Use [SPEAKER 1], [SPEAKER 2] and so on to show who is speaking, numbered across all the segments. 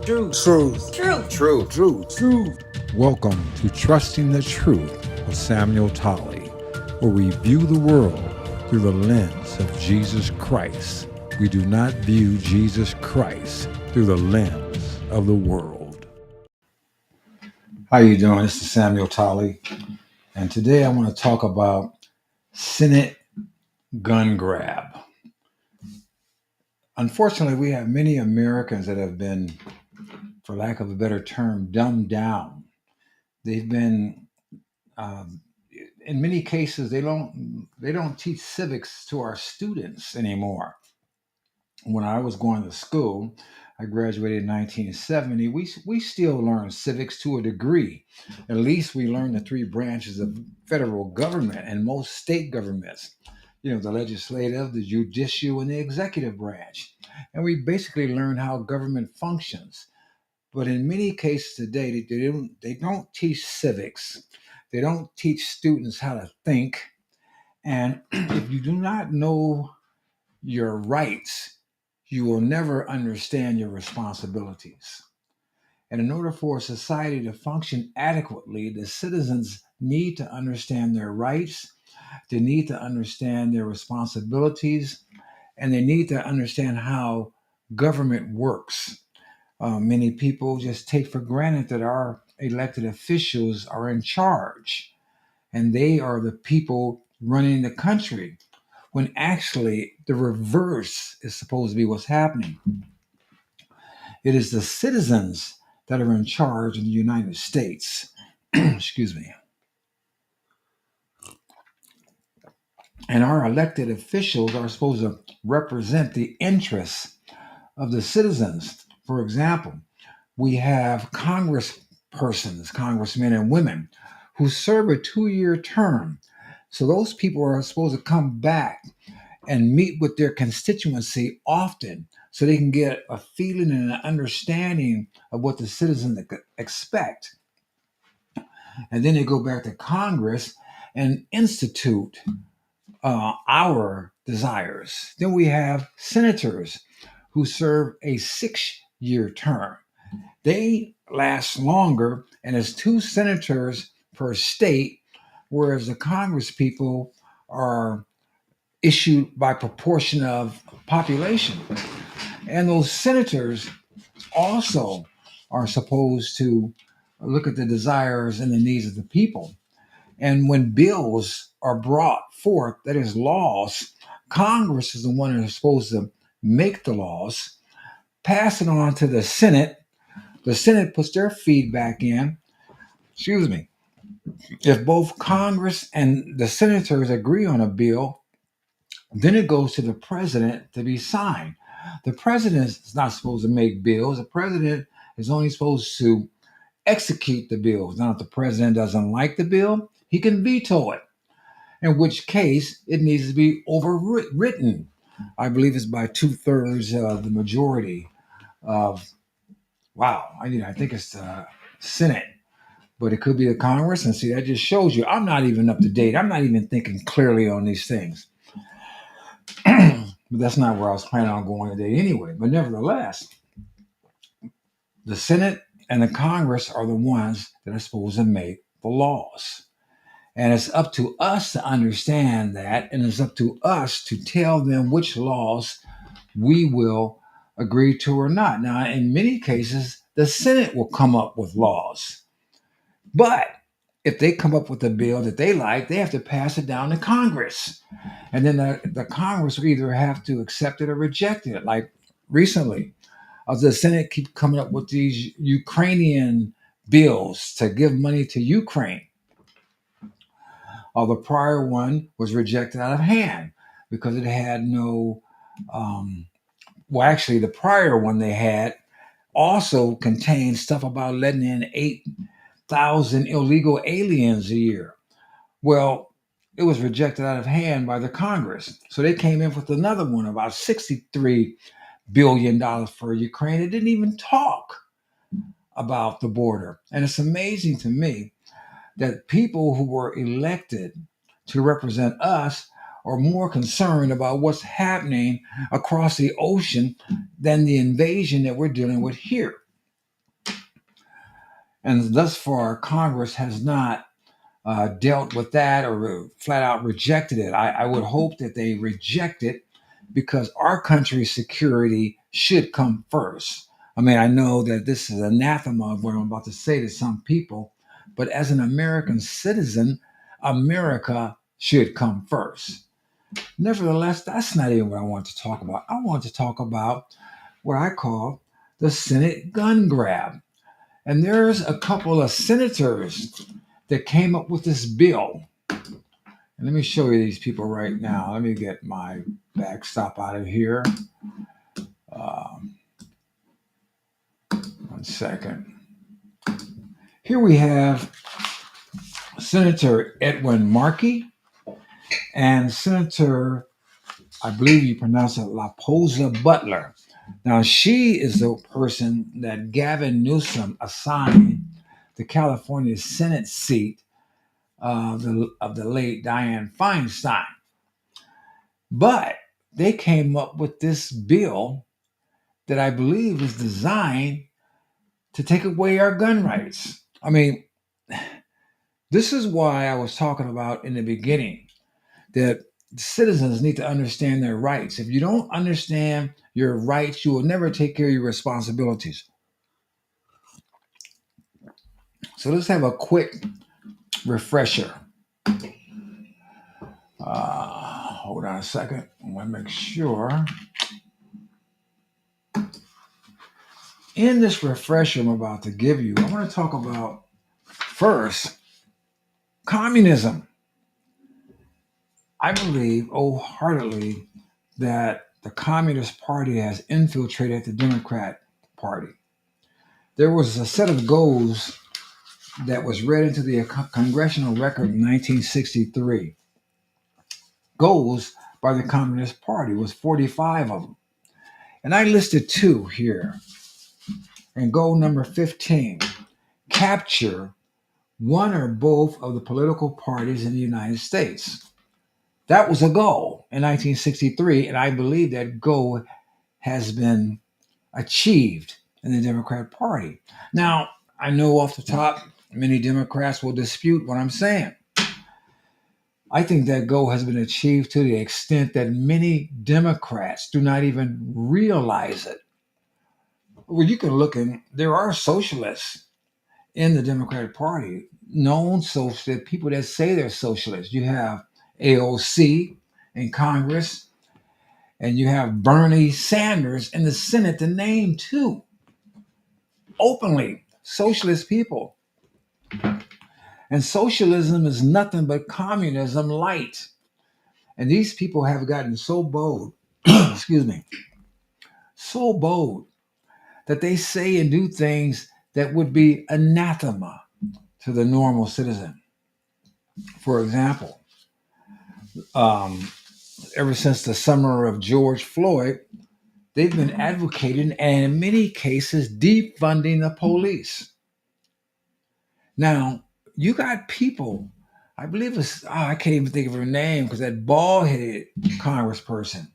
[SPEAKER 1] Truth.
[SPEAKER 2] Truth.
[SPEAKER 1] Truth.
[SPEAKER 3] Truth.
[SPEAKER 2] Truth.
[SPEAKER 4] Truth. Welcome to Trusting the Truth with Samuel Tolley, where we view the world through the lens of Jesus Christ. We do not view Jesus Christ through the lens of the world. How you doing? This is Samuel Tolley, and today I want to talk about Senate gun grab. Unfortunately, we have many Americans that have been, for lack of a better term, dumbed down. They've been, in many cases, they don't teach civics to our students anymore. When I was going to school, I graduated in 1970. We still learn civics to a degree. At least we learn the three branches of federal government and most state governments. The legislative, the judicial, and the executive branch. And we basically learn how government functions. But in many cases today, they don't teach civics. They don't teach students how to think. And if you do not know your rights, you will never understand your responsibilities. And in order for a society to function adequately, the citizens need to understand their rights, they need to understand their responsibilities, and they need to understand how government works. Many people just take for granted that our elected officials are in charge and they are the people running the country, when actually the reverse is supposed to be what's happening. It is the citizens that are in charge in the United States. Excuse me. And our elected officials are supposed to represent the interests of the citizens. For example, we have congresspersons, congressmen and women, who serve a 2-year term. So those people are supposed to come back and meet with their constituency often so they can get a feeling and an understanding of what the citizens expect. And then they go back to Congress and institute our desires. Then we have senators who serve a 6-year term. They last longer, and it's 2 senators per state, whereas the Congress people are issued by proportion of population. And those senators also are supposed to look at the desires and the needs of the people. And when bills are brought forth, that is laws, Congress is the one that is supposed to make the laws, pass it on to the Senate. The Senate puts their feedback in. Excuse me. If both Congress and the senators agree on a bill, then it goes to the president to be signed. The president is not supposed to make bills. The president is only supposed to execute the bills. Now, if the president doesn't like the bill, he can veto it, in which case it needs to be overwritten. I believe it's by 2/3 of the majority of, wow, I think it's the Senate, but it could be the Congress. And see, that just shows you I'm not even up to date. I'm not even thinking clearly on these things. But that's not where I was planning on going today anyway. But nevertheless, the Senate and the Congress are the ones that are supposed to make the laws. And it's up to us to understand that, and it's up to us to tell them which laws we will agree to or not. Now, in many cases, the Senate will come up with laws. But if they come up with a bill that they like, they have to pass it down to Congress. And then the Congress will either have to accept it or reject it. Like recently, the Senate keep coming up with these Ukrainian bills to give money to Ukraine. The prior one was rejected out of hand because it had no, well, actually, the prior one they had also contained stuff about letting in 8,000 illegal aliens a year. Well, it was rejected out of hand by the Congress. So they came in with another one, about $63 billion for Ukraine. It didn't even talk about the border. And it's amazing to me that people who were elected to represent us are more concerned about what's happening across the ocean than the invasion that we're dealing with here. And thus far, Congress has not dealt with that or flat out rejected it. I would hope that they reject it because our country's security should come first. I mean, I know that this is anathema of what I'm about to say to some people, but as an American citizen, America should come first. Nevertheless, that's not even what I want to talk about. I want to talk about what I call the Senate gun grab. And there's a couple of senators that came up with this bill. And let me show you these people right now. Let me get my backstop out of here. Um, 1 second. Here we have Senator Edwin Markey and Senator, I believe you pronounce it, La Posa Butler. Now, she is the person that Gavin Newsom assigned the California Senate seat of the late Dianne Feinstein. But they came up with this bill that I believe is designed to take away our gun rights. I mean, this is why I was talking about in the beginning that citizens need to understand their rights. If you don't understand your rights, you will never take care of your responsibilities. So let's have a quick refresher. Hold on a second. I want to make sure. In this refresher I'm about to give you, I want to talk about first communism. I believe wholeheartedly that the Communist Party has infiltrated the Democrat Party. There was a set of goals that was read into the congressional record in 1963. Goals by the Communist Party was 45 of them. And I listed two here. And goal number 15, capture one or both of the political parties in the United States. That was a goal in 1963, and I believe that goal has been achieved in the Democrat Party. Now, I know off the top, many Democrats will dispute what I'm saying. I think that goal has been achieved to the extent that many Democrats do not even realize it. Well, you can look and there are socialists in the Democratic Party, known socialist people that say they're socialists. You have AOC in Congress, and you have Bernie Sanders in the Senate to name two openly socialist people. And socialism is nothing but communism light. And these people have gotten so bold, excuse me, so bold that they say and do things that would be anathema to the normal citizen. For example, um, ever since the summer of George Floyd, they've been advocating and in many cases defunding the police. Now, you got people, I believe I can't even think of her name because that bald headed congressperson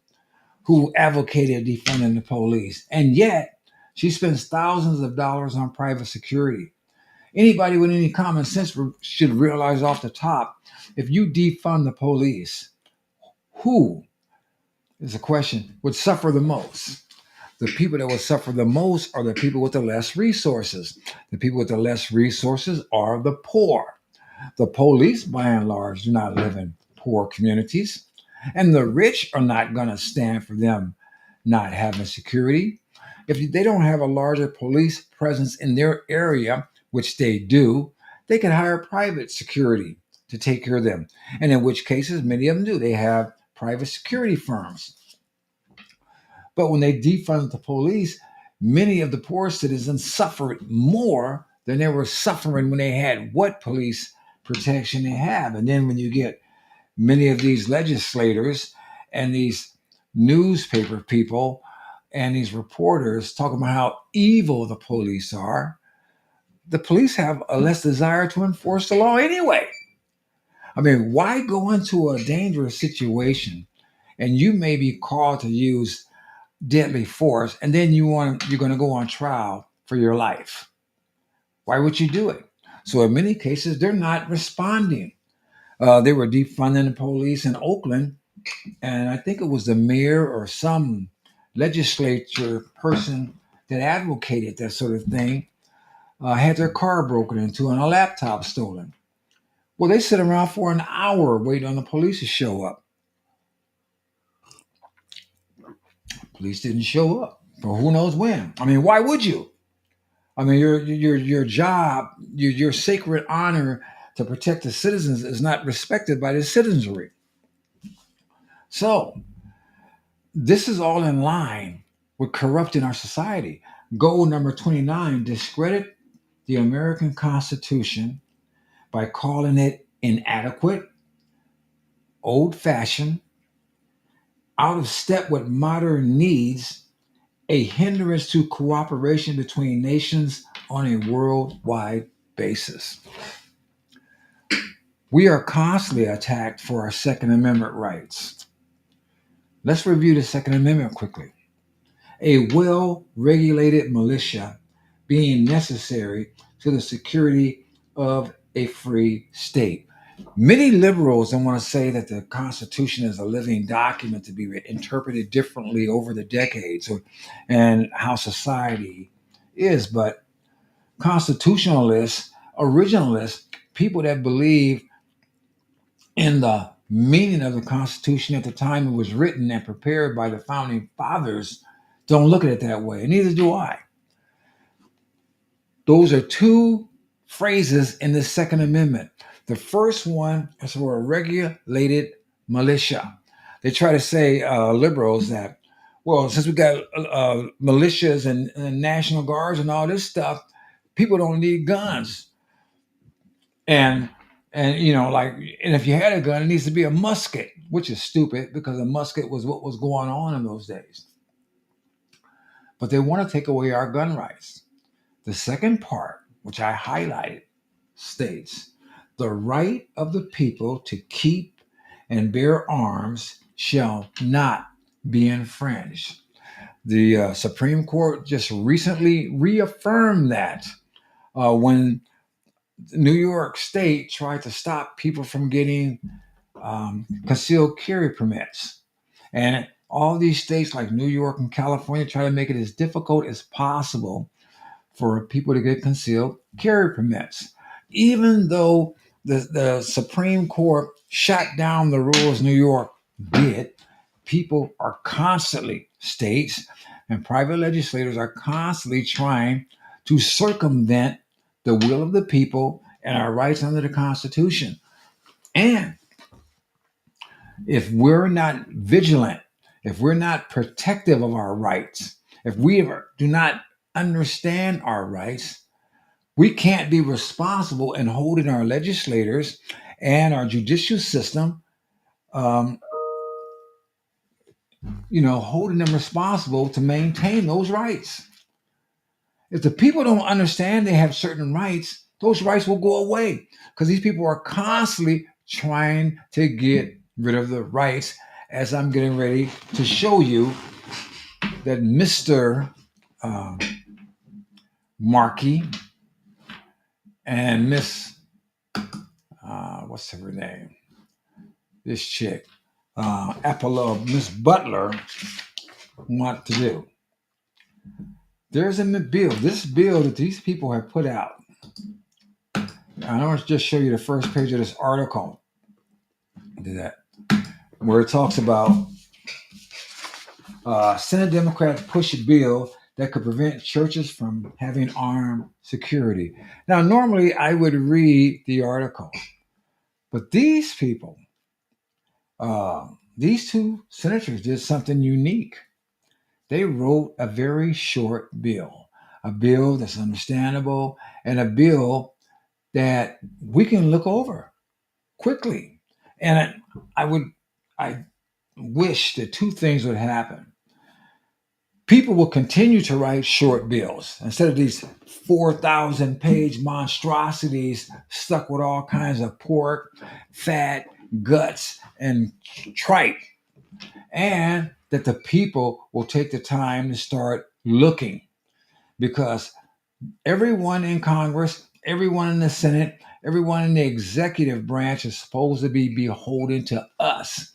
[SPEAKER 4] who advocated defunding the police. And yet, she spends thousands of dollars on private security. Anybody with any common sense should realize off the top, if you defund the police, who is the question would suffer the most? The people that would suffer the most are the people with the less resources. The people with the less resources are the poor. The police, by and large, do not live in poor communities. And the rich are not going to stand for them not having security. If they don't have a larger police presence in their area, which they do, they can hire private security to take care of them. And in which cases, many of them do. They have private security firms. But when they defunded the police, many of the poor citizens suffered more than they were suffering when they had what police protection they have. And then when you get many of these legislators and these newspaper people and these reporters talking about how evil the police are, the police have a less desire to enforce the law anyway. I mean, why go into a dangerous situation and you may be called to use deadly force, and then you're going to go on trial for your life? Why would you do it? So in many cases, they're not responding. They were defunding the police in Oakland, and I think it was the mayor or some legislature person that advocated that sort of thing had their car broken into and a laptop stolen. Well, they sit around for an hour waiting on the police to show up. Police didn't show up for who knows when. I mean, why would you? I mean, your job, your sacred honor to protect the citizens is not respected by the citizenry. So this is all in line with corrupting our society. Goal number 29: discredit the American Constitution by calling it inadequate, old-fashioned, out of step with modern needs, a hindrance to cooperation between nations on a worldwide basis. We are constantly attacked for our Second Amendment rights. Let's review the Second Amendment quickly. A well regulated militia being necessary to the security of a free state. Many liberals don't want to say that the Constitution is a living document to be interpreted differently over the decades and how society is, but constitutionalists, originalists, people that believe in the meaning of the Constitution at the time it was written and prepared by the founding fathers don't look at it that way, and neither do I. Those are two phrases in the Second Amendment. The first one is for a regulated militia. They try to say, liberals, that, well, since we got militias and National Guards and all this stuff, people don't need guns. And and if you had a gun, it needs to be a musket, which is stupid because a musket was what was going on in those days. But they want to take away our gun rights. The second part, which I highlighted, states the right of the people to keep and bear arms shall not be infringed. The Supreme Court just recently reaffirmed that when New York State tried to stop people from getting concealed carry permits. And all these states like New York and California try to make it as difficult as possible for people to get concealed carry permits. Even though the Supreme Court shot down the rules New York did, people are constantly, states and private legislators are constantly trying to circumvent the will of the people and our rights under the Constitution. And if we're not vigilant, if we're not protective of our rights, if we do not understand our rights, we can't be responsible in holding our legislators and our judicial system, um, holding them responsible to maintain those rights. If the people don't understand they have certain rights, those rights will go away because these people are constantly trying to get rid of the rights, as I'm getting ready to show you that Mr. Markey and Miss, what's her name? This chick, Apollo, Miss Butler, want to do. There's a bill, this bill that these people have put out. I want to just show you the first page of this article. Do that, where it talks about Senate Democrats push a bill that could prevent churches from having armed security. Now, normally I would read the article, but these people, these two senators did something unique. They wrote a very short bill, a bill that's understandable, and a bill that we can look over quickly. And I wish that two things would happen. People will continue to write short bills instead of these 4,000 page monstrosities stuck with all kinds of pork, fat, guts, and tripe. And that the people will take the time to start looking, because Everyone in Congress, everyone in the Senate, everyone in the executive branch is supposed to be beholden to us.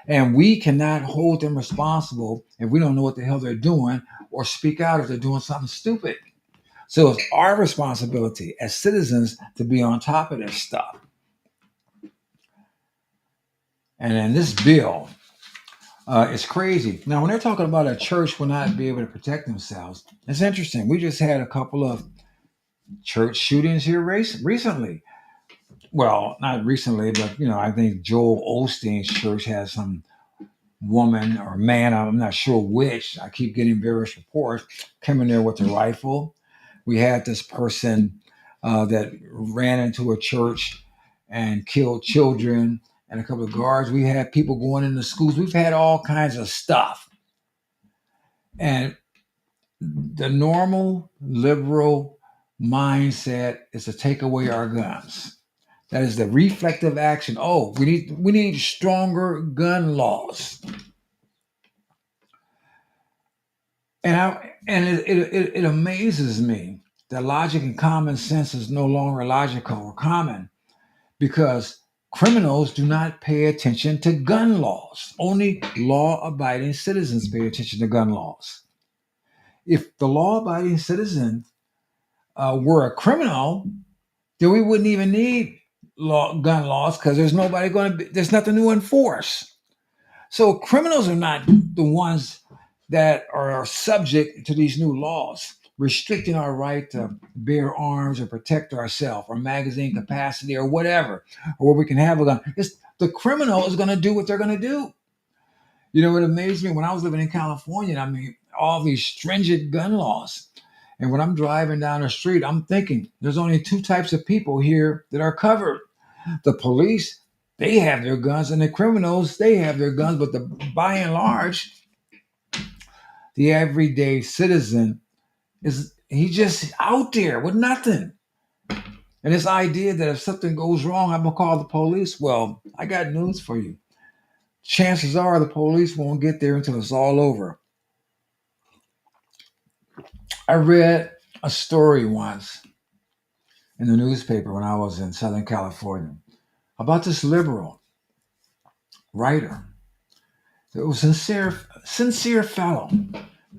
[SPEAKER 4] And we cannot hold them responsible if we don't know what the hell they're doing or speak out if they're doing something stupid. So it's our responsibility as citizens to be on top of this stuff. And in this bill, it's crazy. Now, when they're talking about a church will not be able to protect themselves, it's interesting. We just had a couple of church shootings here recently. Well, not recently, but I think Joel Osteen's church has some woman or man, I'm not sure which. I keep getting various reports coming there with a rifle. We had this person that ran into a church and killed children and a couple of guards. We had people going into schools. We've had all kinds of stuff. And the normal liberal mindset is to take away our guns. That is the reflective action. Oh, we need stronger gun laws. And it amazes me that logic and common sense is no longer logical or common because criminals do not pay attention to gun laws. Only law-abiding citizens pay attention to gun laws. If the law-abiding citizen were a criminal, then we wouldn't even need gun laws because there's nothing to enforce. So criminals are not the ones that are subject to these new laws, restricting our right to bear arms or protect ourselves or magazine capacity or whatever, or where we can have a gun. The criminal is going to do what they're going to do. It amazed me when I was living in California. I mean, all these stringent gun laws. And when I'm driving down the street, I'm thinking there's only two types of people here that are covered. The police, they have their guns, and the criminals, they have their guns. But by and large, the everyday citizen he's just out there with nothing. And this idea that if something goes wrong, I'm gonna call the police. Well, I got news for you. Chances are the police won't get there until it's all over. I read a story once in the newspaper when I was in Southern California about this liberal writer. It was a sincere fellow.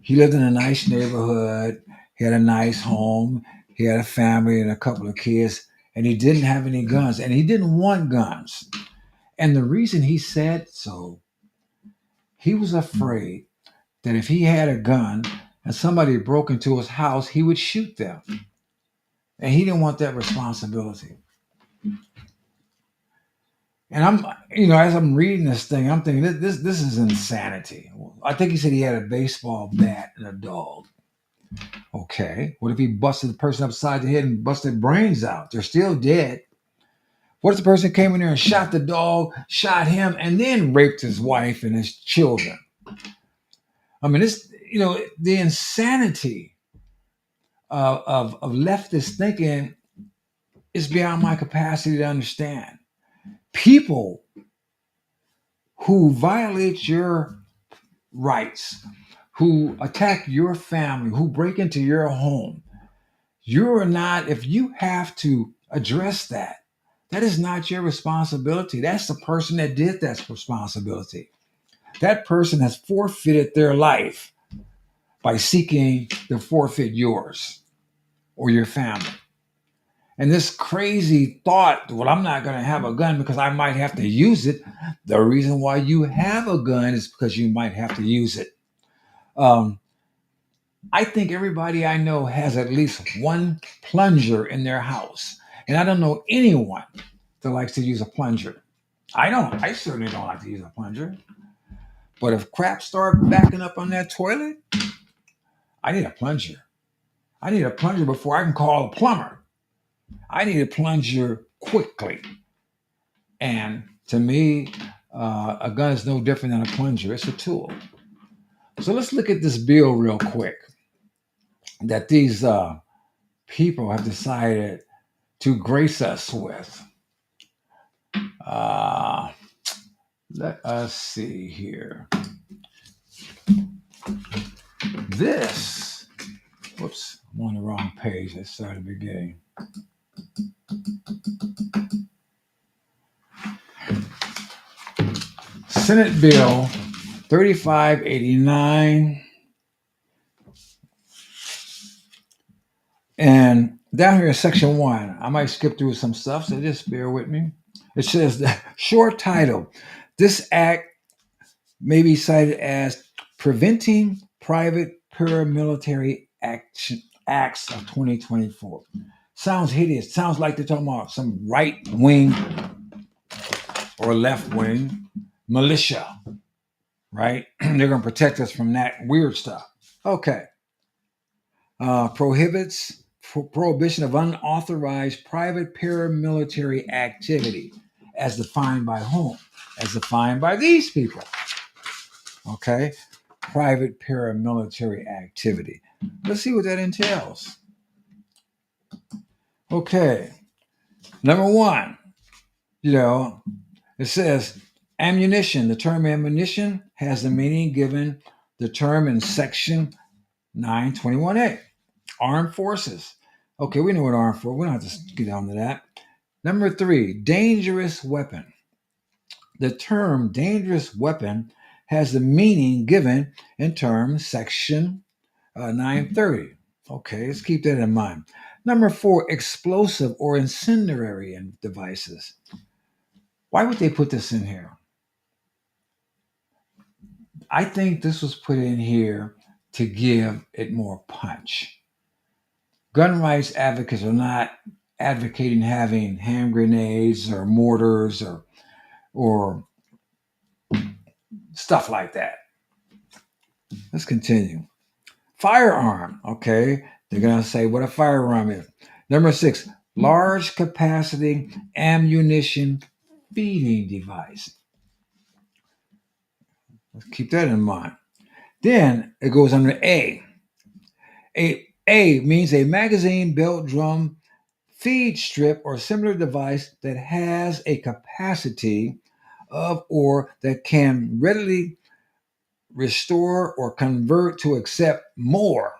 [SPEAKER 4] He lived in a nice neighborhood. He had a nice home. He had a family and a couple of kids, and he didn't have any guns, and he didn't want guns. And the reason he said so, he was afraid that if he had a gun and somebody broke into his house, he would shoot them. And he didn't want that responsibility. And as I'm reading this thing, I'm thinking this is insanity. I think he said he had a baseball bat and a dog. Okay, what if he busted the person upside the head and busted brains out? They're still dead. What if the person came in there and shot the dog, shot him, and then raped his wife and his children? I mean, the insanity of leftist thinking is beyond my capacity to understand. People who violate your rights, who attack your family, who break into your home, if you have to address that, that is not your responsibility. That's the person that did that responsibility. That person has forfeited their life by seeking to forfeit yours or your family. And this crazy thought, well, I'm not going to have a gun because I might have to use it. The reason why you have a gun is because you might have to use it. I think everybody I know has at least one plunger in their house. And I don't know anyone that likes to use a plunger. I don't. I certainly don't like to use a plunger. But if crap start backing up on that toilet, I need a plunger. I need a plunger before I can call a plumber. I need a plunger quickly. And to me, a gun is no different than a plunger. It's a tool. So let's look at this bill real quick that these people have decided to grace us with. Let us see here. This, whoops, I'm on the wrong page. Let's start at the beginning. Senate Bill 3589. And down here in section 1, I might skip through some stuff, so just bear with me. It says the short title: this act may be cited as Preventing Private Paramilitary Action Acts of 2024. Sounds hideous. Sounds like they're talking about some right wing or left wing militia, right? They're going to protect us from that weird stuff. Okay. Prohibits prohibition of unauthorized private paramilitary activity as defined by whom? As defined by these people. Okay. Private paramilitary activity. Let's see what that entails. Okay. Number 1, it says ammunition. The term ammunition has the meaning given the term in section 921A. Armed forces. Okay, we know what armed forces. We don't have to get down to that. Number 3, dangerous weapon. The term dangerous weapon has the meaning given in term section 930. Okay, let's keep that in mind. Number 4, explosive or incendiary devices. Why would they put this in here? I think this was put in here to give it more punch. Gun rights advocates are not advocating having hand grenades or mortars or stuff like that. Let's continue. Firearm. Okay, they're going to say what a firearm is. Number 6, large capacity ammunition feeding device. Let's keep that in mind. Then it goes under A. A means a magazine, belt, drum, feed strip, or similar device that has a capacity of or that can readily restore or convert to accept more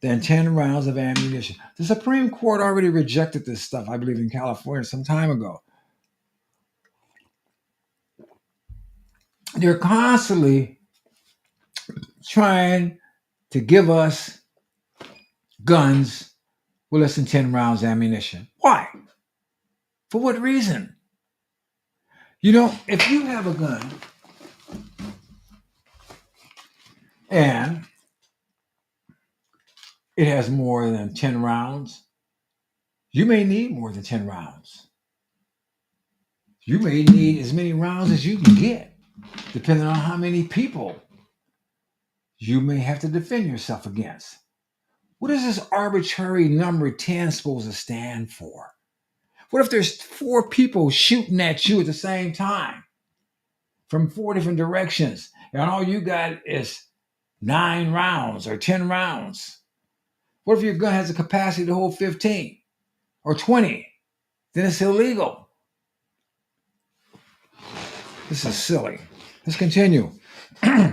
[SPEAKER 4] than 10 rounds of ammunition. The Supreme Court already rejected this stuff, I believe, in California some time ago. They're constantly trying to give us guns with less than 10 rounds of ammunition. Why? For what reason? If you have a gun and it has more than 10 rounds, you may need more than 10 rounds. You may need as many rounds as you can get, depending on how many people you may have to defend yourself against. What is this arbitrary number 10 supposed to stand for? What if there's 4 people shooting at you at the same time from 4 different directions, and all you got is 9 rounds or 10 rounds? What if your gun has a capacity to hold 15 or 20? Then it's illegal. This is silly. Let's continue. I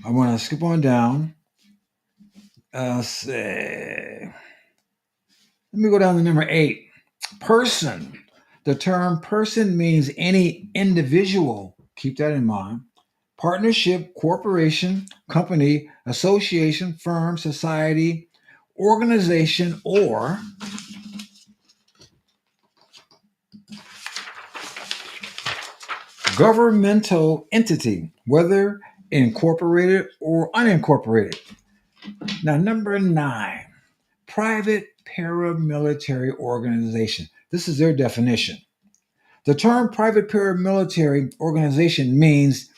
[SPEAKER 4] want to skip on down. Let me go down to number 8. Person. The term person means any individual. Keep that in mind. Partnership, corporation, company, association, firm, society, organization, or governmental entity, whether incorporated or unincorporated. Now, number 9, private paramilitary organization. This is their definition. The term private paramilitary organization means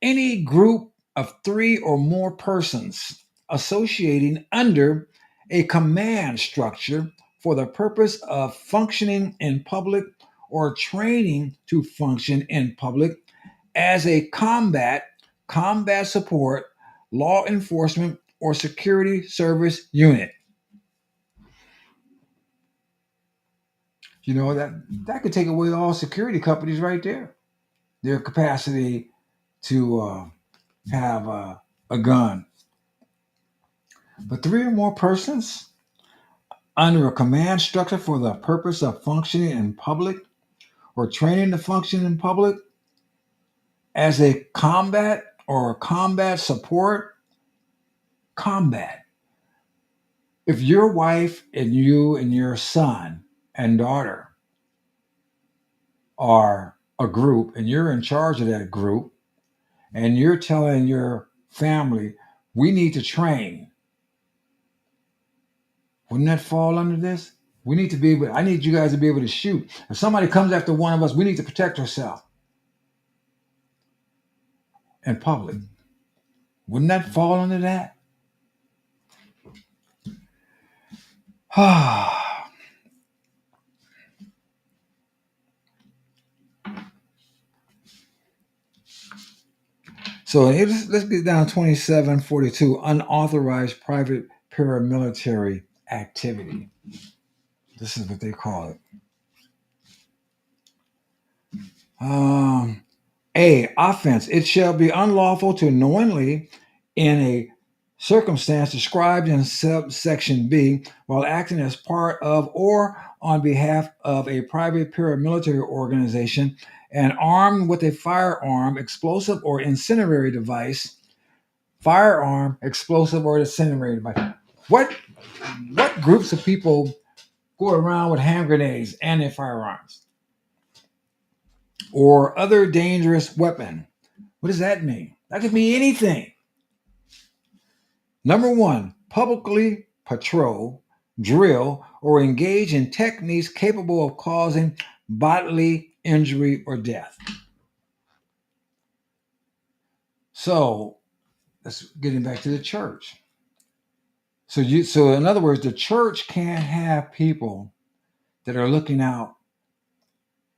[SPEAKER 4] any group of 3 or more persons associating under a command structure for the purpose of functioning in public or training to function in public as a combat support, law enforcement, or security service unit. That could take away all security companies right there. Their capacity to have a gun. But three or more persons under a command structure for the purpose of functioning in public or training to function in public as a combat or combat support combat. If your wife and you and your son and daughter are a group and you're in charge of that group and you're telling your family, we need to train, wouldn't that fall under this? We need to be able, I need you guys to be able to shoot. If somebody comes after one of us, we need to protect ourselves in public. Wouldn't that fall under that? So let's get down to 2742, unauthorized private paramilitary activity. This is what they call it. A, offense. It shall be unlawful to knowingly, in a circumstance described in subsection B, while acting as part of or on behalf of a private paramilitary organization and armed with a firearm, explosive, or incendiary device. Firearm, explosive, or incendiary device. What groups of people go around with hand grenades and their firearms or other dangerous weapon? What does that mean? That could mean anything. Number one, publicly patrol, drill, or engage in techniques capable of causing bodily injury or death. So let's getting back to the church. So in other words, the church can't have people that are looking out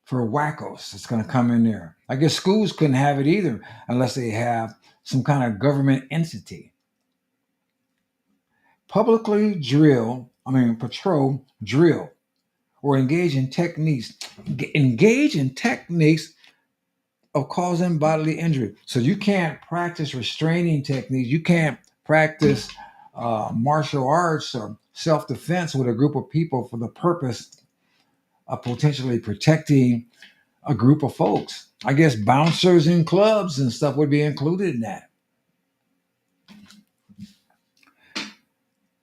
[SPEAKER 4] for wackos that's going to come in there. I guess schools couldn't have it either unless they have some kind of government entity. Publicly patrol, drill, or engage in techniques of causing bodily injury. So you can't practice restraining techniques. You can't practice martial arts or self-defense with a group of people for the purpose of potentially protecting a group of folks. I guess bouncers in clubs and stuff would be included in that.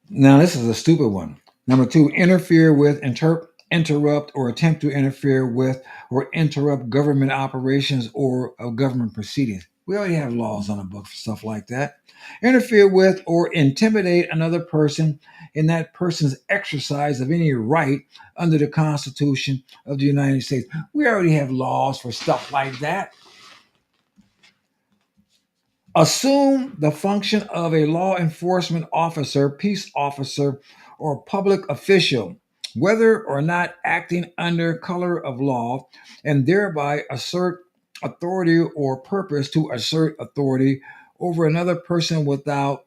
[SPEAKER 4] Now, this is a stupid one. Number two, interfere with, interrupt, or attempt to interfere with or interrupt government operations or government proceedings. We already have laws on the book for stuff like that. Interfere with or intimidate another person in that person's exercise of any right under the Constitution of the United States. We already have laws for stuff like that. Assume the function of a law enforcement officer, peace officer, or public official, whether or not acting under color of law, and thereby assert authority or purpose to assert authority over another person without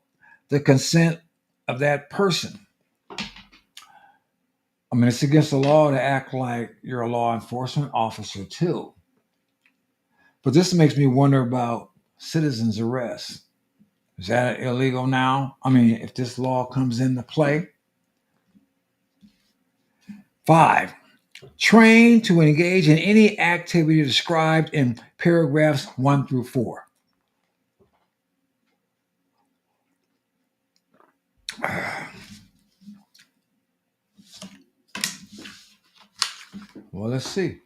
[SPEAKER 4] the consent of that person. I mean, it's against the law to act like you're a law enforcement officer too. But this makes me wonder about citizens' arrest. Is that illegal now? I mean, if this law comes into play. 5, train to engage in any activity described in paragraphs 1 through 4. Well, let's see.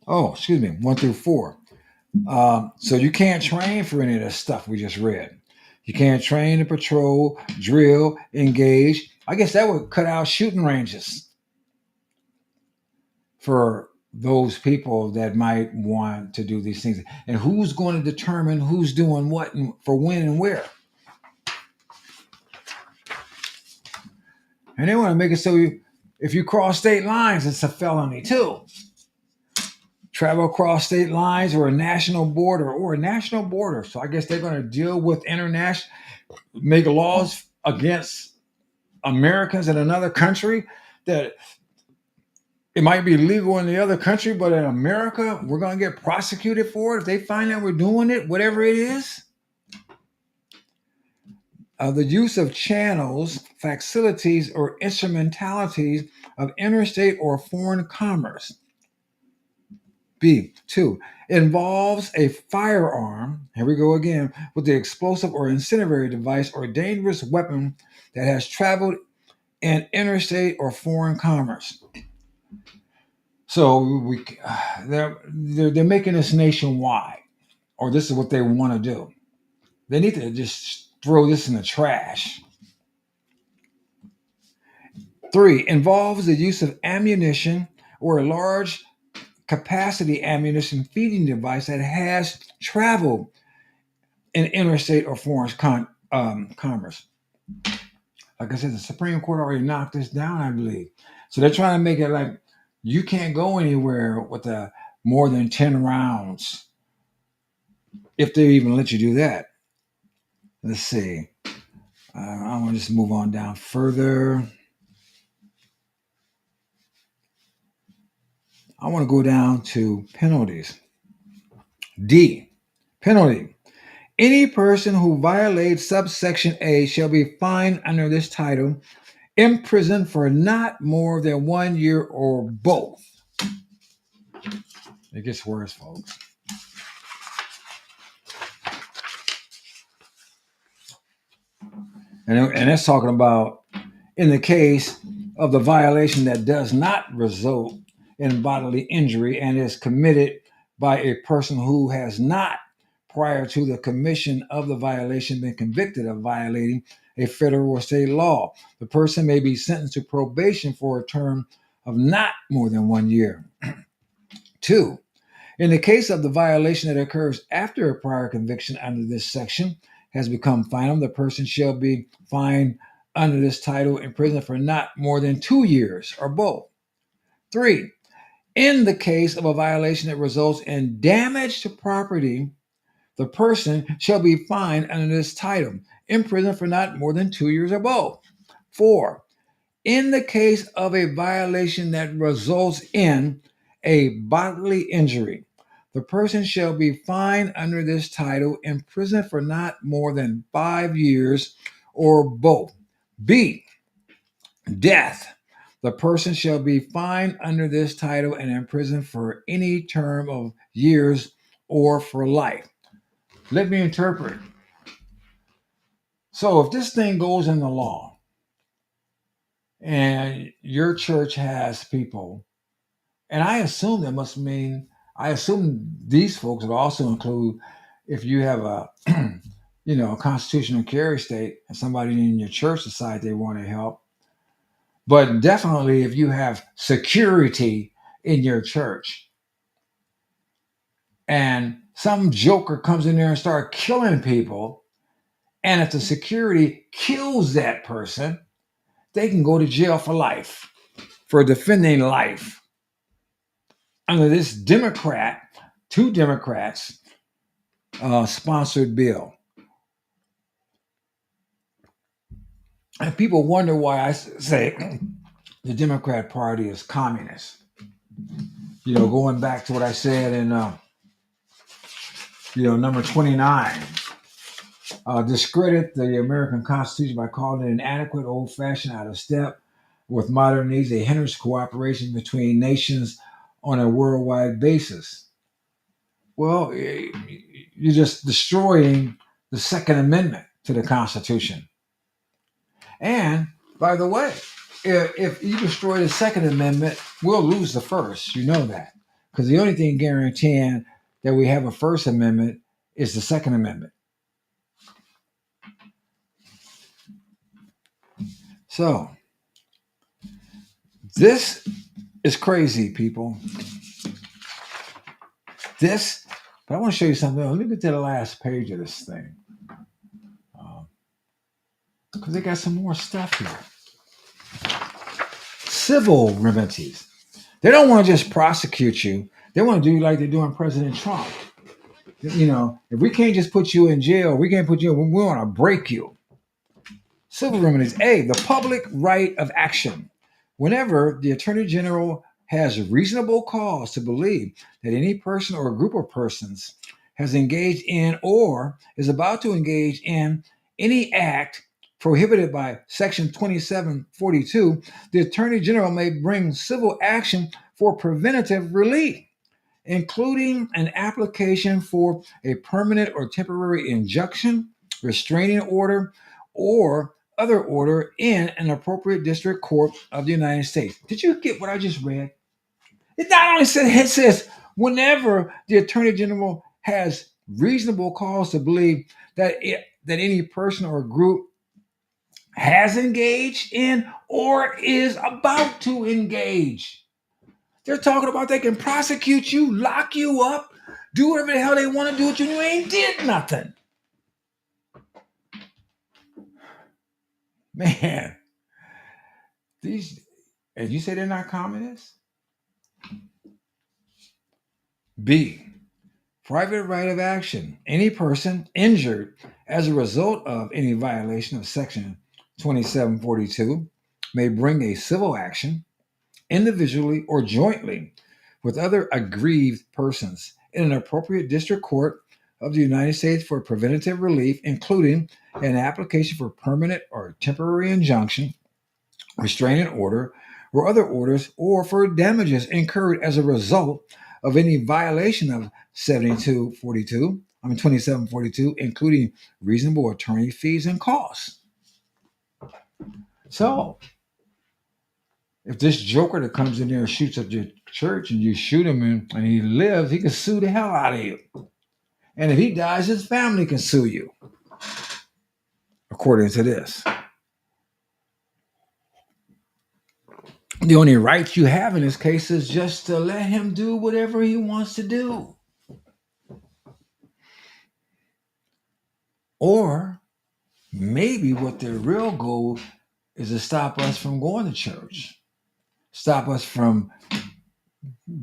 [SPEAKER 4] Oh, excuse me, 1 through 4. So you can't train for any of this stuff we just read. You can't train to patrol, drill, engage. I guess that would cut out shooting ranges for those people that might want to do these things. And who's going to determine who's doing what and for when and where? And they want to make it so if you cross state lines, it's a felony too. Travel across state lines or a national border. So I guess they're going to deal with international, make laws against Americans in another country that it might be legal in the other country, but in America, we're going to get prosecuted for it if they find out we're doing it, whatever it is. The use of channels, facilities, or instrumentalities of interstate or foreign commerce. B, two, involves a firearm, here we go again, with the explosive or incendiary device or dangerous weapon that has traveled in interstate or foreign commerce. So they're making this nationwide, or this is what they want to do. They need to just throw this in the trash. Three, involves the use of ammunition or a large capacity ammunition feeding device that has traveled in interstate or foreign commerce. Like I said, the Supreme Court already knocked this down, I believe. So they're trying to make it like you can't go anywhere with more than 10 rounds if they even let you do that. Let's see. I want to just move on down further. I want to go down to penalties. D, penalty. Any person who violates subsection A shall be fined under this title, imprisoned for not more than 1 year or both. It gets worse, folks. And that's talking about in the case of the violation that does not result in bodily injury and is committed by a person who has not, prior to the commission of the violation, been convicted of violating a federal or state law. The person may be sentenced to probation for a term of not more than 1 year. Two, in the case of the violation that occurs after a prior conviction under this section has become final, the person shall be fined under this title, imprisoned for not more than 2 years or both. Three, in the case of a violation that results in damage to property, the person shall be fined under this title, imprisoned for not more than 2 years or both. Four, in the case of a violation that results in a bodily injury, the person shall be fined under this title, imprisoned for not more than 5 years or both. B, death. The person shall be fined under this title and imprisoned for any term of years or for life. Let me interpret. So if this thing goes in the law and your church has people, and I assume that must mean, I assume these folks would also include if you have a a constitutional carry state and somebody in your church decide they want to help. But definitely if you have security in your church and some joker comes in there and start killing people, and if the security kills that person, they can go to jail for life for defending life under this two Democrats sponsored bill. And people wonder why I say the Democrat Party is communist. Going back to what I said in, number 29, discredit the American Constitution by calling it inadequate, old-fashioned, out of step with modern needs. It hinders cooperation between nations on a worldwide basis. Well, you're just destroying the Second Amendment to the Constitution. And by the way, if you destroy the Second Amendment, we'll lose the First. You know that. Because the only thing guaranteeing that we have a First Amendment is the Second Amendment. So, this is crazy, people. But I want to show you something else. Let me get to the last page of this thing. Because they got some more stuff here. Civil remedies. They don't want to just prosecute you. They want to do like they're doing President Trump. If we can't just put you in jail, we can't put you in, we want to break you. Civil remedies. A, the public right of action. Whenever the Attorney General has reasonable cause to believe that any person or group of persons has engaged in or is about to engage in any act prohibited by Section 2742, the Attorney General may bring civil action for preventative relief, including an application for a permanent or temporary injunction, restraining order, or other order in an appropriate district court of the United States. Did you get what I just read? It not only says, it says whenever the Attorney General has reasonable cause to believe that any person or group has engaged in or is about to engage. They're talking about they can prosecute you, lock you up, do whatever the hell they want to do with you, and you ain't did nothing. Man, these, as you say, they're not communists. B, private right of action. Any person injured as a result of any violation of Section 2742 may bring a civil action individually or jointly with other aggrieved persons in an appropriate district court of the United States for preventative relief, including an application for permanent or temporary injunction, restraining order, or other orders, or for damages incurred as a result of any violation of 2742, including reasonable attorney fees and costs. So, if this joker that comes in there and shoots up your church and you shoot him and he lives, he can sue the hell out of you. And if he dies, his family can sue you, according to this. The only rights you have in this case is just to let him do whatever he wants to do. Or maybe what their real goal is to stop us from going to church, stop us from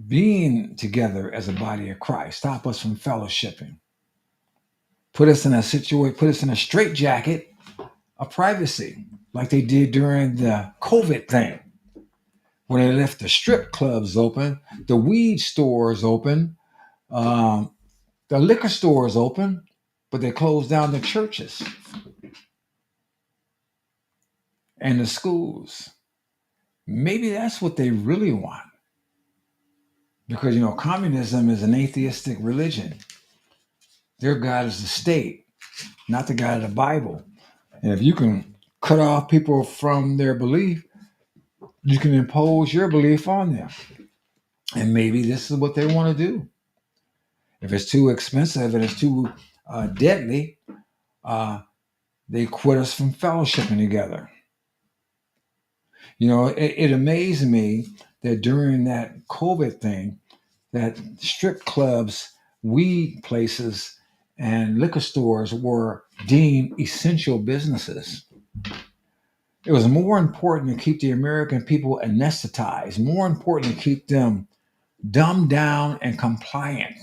[SPEAKER 4] being together as a body of Christ, stop us from fellowshipping, put us in a situation, put us in a straitjacket of privacy, like they did during the COVID thing, when they left the strip clubs open, the weed stores open, the liquor stores open, but they closed down the churches and the schools. Maybe that's what they really want. Because, communism is an atheistic religion. Their God is the state, not the God of the Bible. And if you can cut off people from their belief, you can impose your belief on them. And maybe this is what they want to do. If it's too expensive and it's too deadly, they quit us from fellowshipping together. It amazed me that during that COVID thing, that strip clubs, weed places, and liquor stores were deemed essential businesses. It was more important to keep the American people anesthetized, more important to keep them dumbed down and compliant.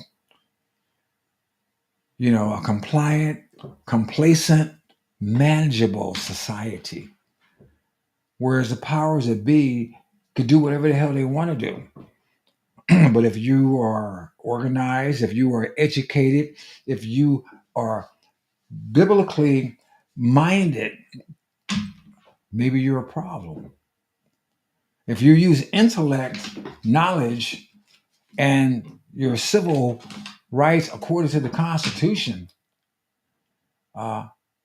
[SPEAKER 4] A compliant, complacent, manageable society. Whereas the powers that be could do whatever the hell they want to do. But if you are organized, if you are educated, if you are biblically minded, maybe you're a problem. If you use intellect, knowledge, and your civil rights according to the Constitution,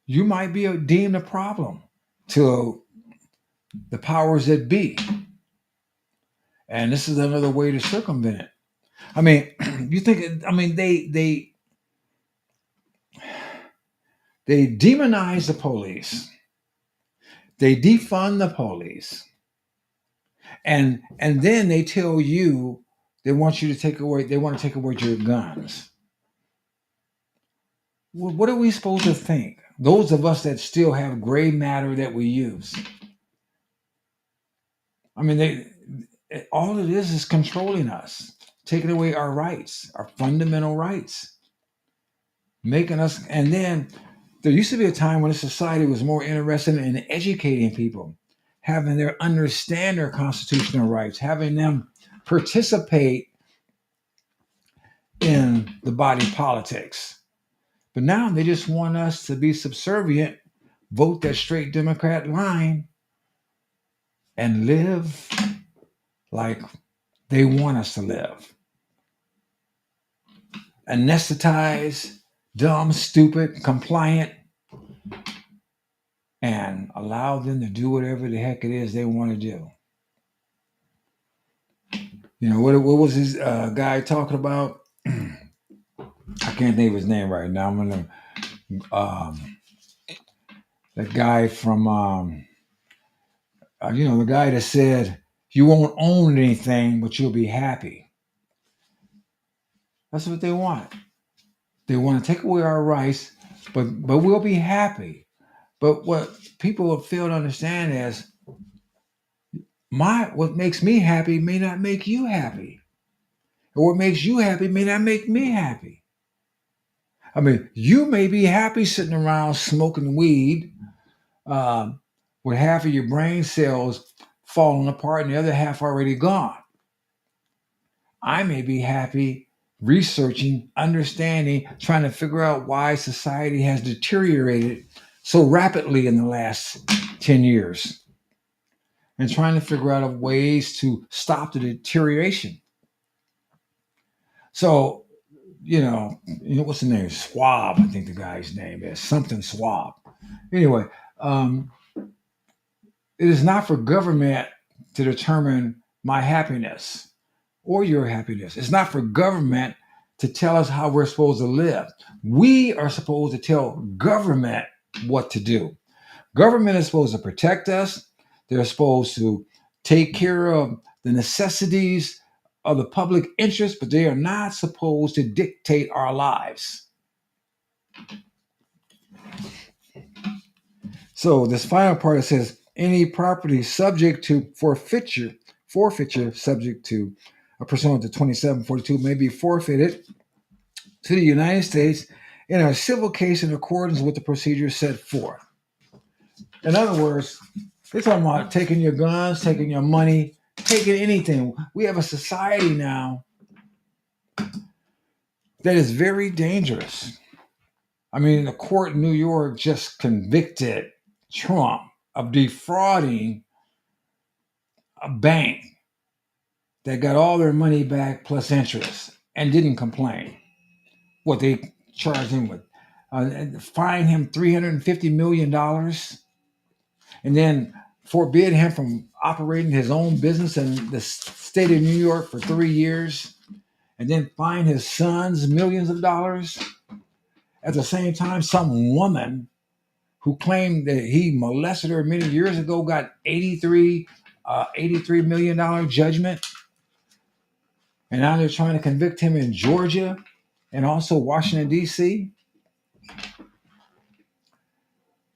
[SPEAKER 4] you might be deemed a problem to the powers that be. And this is another way to circumvent it. I mean, you think? I mean, they demonize the police. They defund the police, and then they tell you they want you to take away. They want to take away your guns. What are we supposed to think? Those of us that still have gray matter that we use. I mean, all it is controlling us, taking away our rights, our fundamental rights, making us. And then there used to be a time when a society was more interested in educating people, having them understand their constitutional rights, having them participate in the body politics. But now they just want us to be subservient vote that straight Democrat line and live like they want us to live. Anesthetized, dumb, stupid, compliant, and allow them to do whatever the heck it is they want to do. You know, what was this guy talking about? I can't think of his name right now. I'm gonna that guy from the guy that said you won't own anything, but you'll be happy. That's what they want. They want to take away our rights, but we'll be happy. But what people fail to understand is what makes me happy may not make you happy, or what makes you happy may not make me happy. I mean, you may be happy sitting around smoking weed, um, with half of your brain cells falling apart and the other half already gone. I may be happy researching, understanding, trying to figure out why society has deteriorated so rapidly in the last 10 years and trying to figure out ways to stop the deterioration. So, what's the name? Swab, I think the guy's name is something Swab. Anyway, um, it is not for government to determine my happiness or your happiness. It's not for government to tell us how we're supposed to live. We are supposed to tell government what to do. Government is supposed to protect us. They're supposed to take care of the necessities of the public interest, but they are not supposed to dictate our lives. So this final part, it says any property subject to forfeiture subject to a pursuant to 2742 may be forfeited to the United States in a civil case in accordance with the procedures set forth. In other words, they're talking about taking your guns, taking your money, taking anything. We have a society now that is very dangerous. I mean, the court in New York just convicted Trump of defrauding a bank that got all their money back plus interest and didn't complain. What they charged him with, fine him $350 million, and then forbid him from operating his own business in the state of New York for 3 years, and then fine his sons millions of dollars. At the same time, some woman who claimed that he molested her many years ago got $83 million judgment. And now they're trying to convict him in Georgia and also Washington, D.C.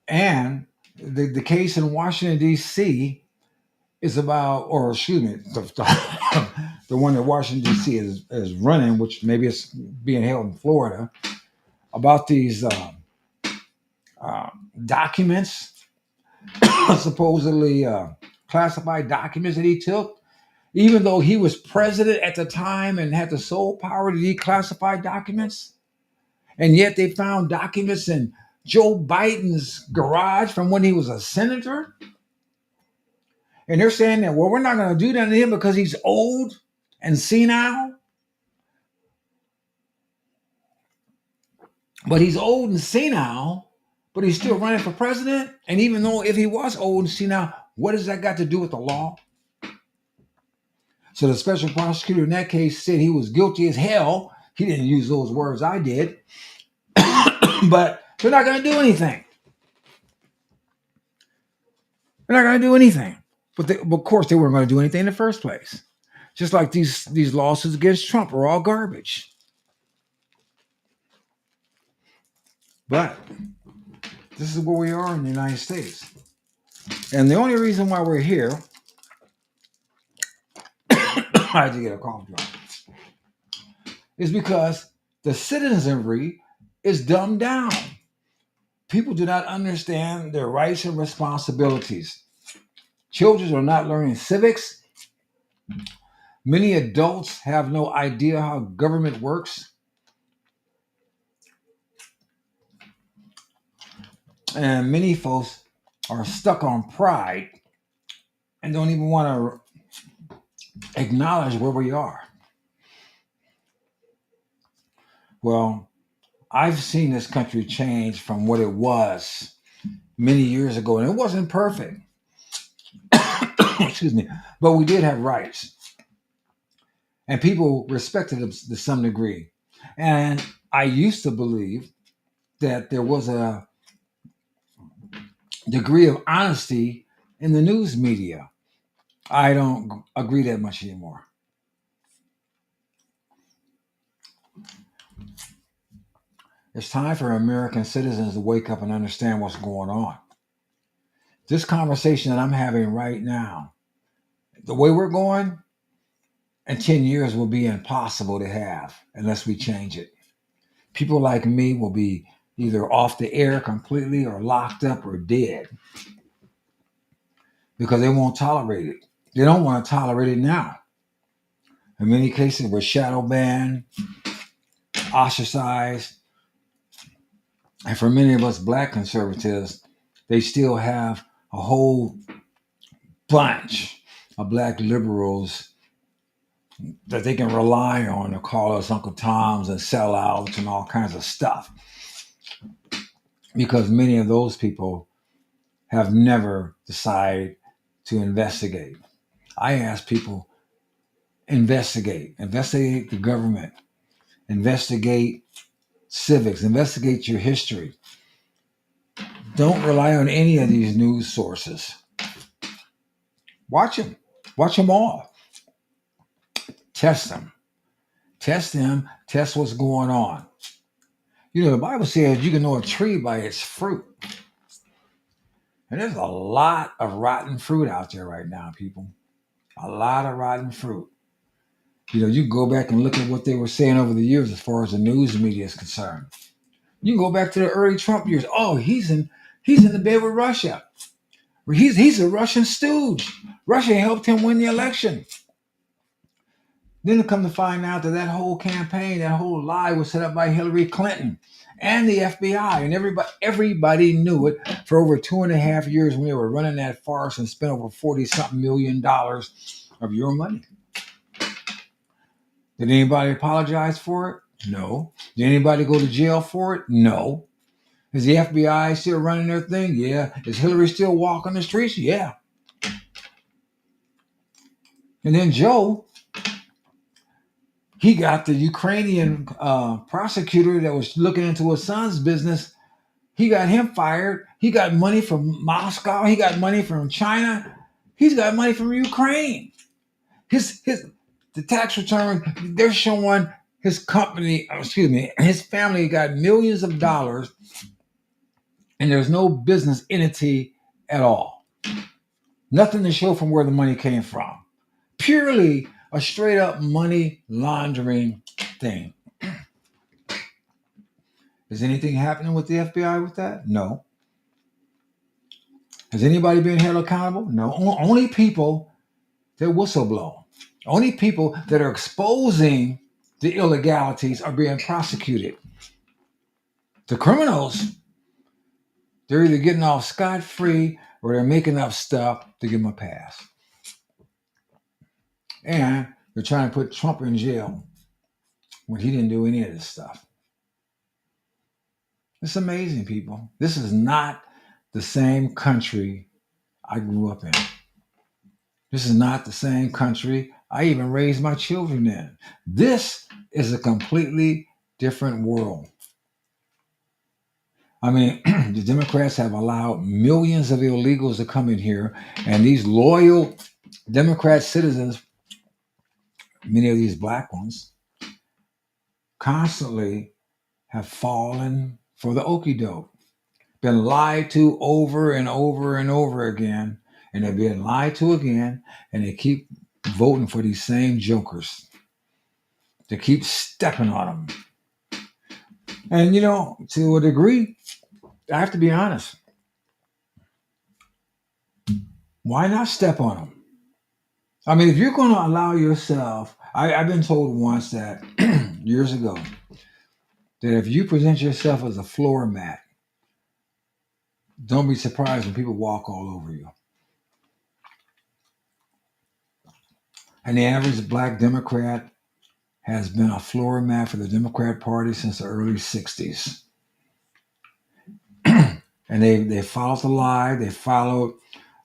[SPEAKER 4] And the case in Washington, D.C. is about, or excuse me, the one that Washington, D.C. is running, which maybe it's being held in Florida, about these documents, supposedly classified documents that he took, even though he was president at the time and had the sole power to declassify documents. And yet they found documents in Joe Biden's garage from when he was a senator. And they're saying that, well, we're not going to do that to him because he's old and senile. But he's old and senile, but he's still running for president. And even though if he was old and senile, what does that got to do with the law? So the special prosecutor in that case said he was guilty as hell. He didn't use those words, I did. But they're not going to do anything. They're not going to do anything. But of course, they weren't going to do anything in the first place. Just like these lawsuits against Trump are all garbage. But this is where we are in the United States. And the only reason why we're here, I had to get a cough drop, is because the citizenry is dumbed down. People do not understand their rights and responsibilities. Children are not learning civics. Many adults have no idea how government works. And many folks are stuck on pride and don't even want to acknowledge where we are. Well, I've seen this country change from what it was many years ago, and it wasn't perfect. Excuse me, but we did have rights, and people respected us to some degree. And I used to believe that there was a degree of honesty in the news media. I don't agree that much anymore. It's time for American citizens to wake up and understand what's going on. This conversation that I'm having right now, the way we're going, in 10 years will be impossible to have unless we change it. People like me will be either off the air completely or locked up or dead because they won't tolerate it. They don't want to tolerate it now. In many cases, we're shadow banned, ostracized, and for many of us black conservatives, they still have a whole bunch of black liberals that they can rely on to call us Uncle Toms and sellouts and all kinds of stuff. Because many of those people have never decided to investigate. I ask people, investigate the government, investigate civics, investigate your history. Don't rely on any of these news sources. Watch them all. Test them, test what's going on. You know, the Bible says you can know a tree by its fruit. And there's a lot of rotten fruit out there right now, people. A lot of rotten fruit. You know, you can go back and look at what they were saying over the years as far as the news media is concerned. You can go back to the early Trump years. Oh, he's in the bed with Russia. He's a Russian stooge. Russia helped him win the election. Then to come to find out that whole campaign, that whole lie was set up by Hillary Clinton and the FBI, and everybody knew it for over 2.5 years when they were running that farce and spent over 40-something million dollars of your money. Did anybody apologize for it? No. Did anybody go to jail for it? No. Is the FBI still running their thing? Yeah. Is Hillary still walking the streets? Yeah. And then Joe, he got the Ukrainian prosecutor that was looking into his son's business. He got him fired. He got money from Moscow. He got money from China. He's got money from Ukraine. The tax return, they're showing his company, his family got millions of dollars, and there's no business entity at all. Nothing to show from where the money came from. Purely a straight up money laundering thing. Is anything happening with the FBI with that? No. Has anybody been held accountable? No. Only people that whistleblow. Only people that are exposing the illegalities are being prosecuted. The criminals, they're either getting off scot-free or they're making up stuff to give them a pass. And they're trying to put Trump in jail when he didn't do any of this stuff. It's amazing, people. This is not the same country I grew up in. This is not the same country I even raised my children in. This is a completely different world. I mean, the Democrats have allowed millions of illegals to come in here, and these loyal Democrat citizens, many of these black ones, constantly have fallen for the okie doke, been lied to over and over and over again, and they're being lied to again, and they keep voting for these same jokers. They keep stepping on them. And, you know, to a degree, I have to be honest. Why not step on them? I mean, if you're going to allow yourself, I've been told once that years ago, that if you present yourself as a floor mat, Don't be surprised when people walk all over you. And the average black Democrat has been a floor mat for the Democrat Party since the early 60s. And they followed the lie, they followed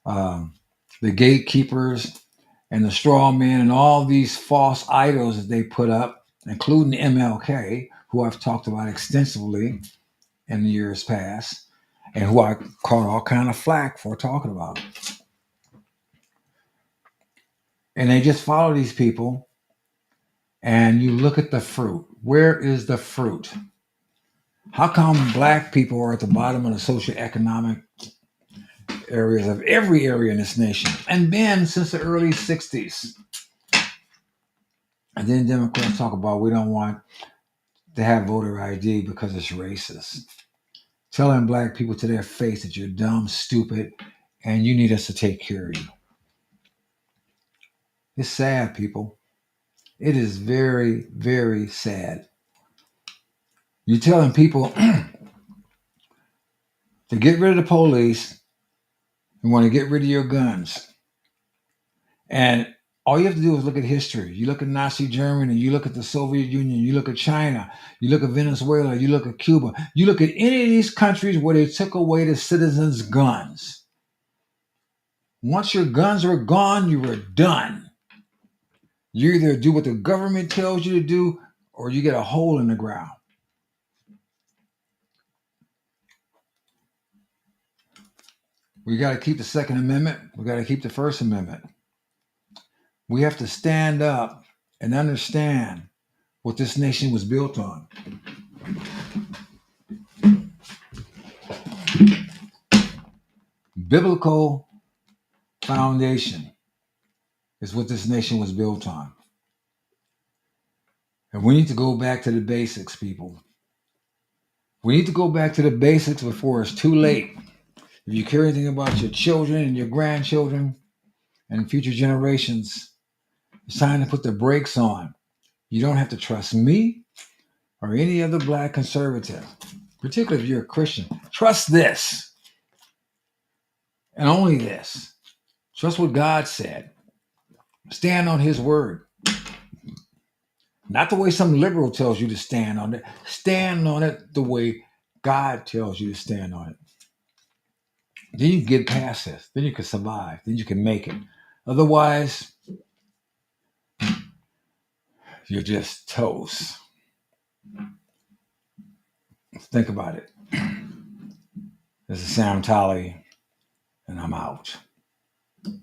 [SPEAKER 4] um, the gatekeepers and the straw men and all these false idols that they put up, including MLK, who I've talked about extensively in the years past, and who I caught all kind of flack for talking about. And they just follow these people, and you look at the fruit. Where is the fruit? How come black people are at the bottom of the socioeconomic areas of every area in this nation, and been since the early 60s? And then Democrats talk about we don't want to have voter ID because it's racist. Telling black people to their face that you're dumb, stupid, and you need us to take care of you. It's sad, people. It is very, very sad. You're telling people to get rid of the police and want to get rid of your guns. And all you have to do is look at history. You look at Nazi Germany, you look at the Soviet Union, you look at China, you look at Venezuela, you look at Cuba, you look at any of these countries where they took away the citizens' guns. Once your guns were gone, you were done. You either do what the government tells you to do or you get a hole in the ground. We got to keep the Second Amendment. We got to keep the First Amendment. We have to stand up and understand what this nation was built on. Biblical foundation is what this nation was built on. And we need to go back to the basics, people. We need to go back to the basics before it's too late. If you care anything about your children and your grandchildren and future generations, it's time to put the brakes on. You don't have to trust me or any other black conservative, particularly if you're a Christian. Trust this and only this. Trust what God said. Stand on his word. Not the way some liberal tells you to stand on it. Stand on it the way God tells you to stand on it. Then you can get past this. Then you can survive. Then you can make it. Otherwise, you're just toast. Think about it. This is Sam Tolley, and I'm out.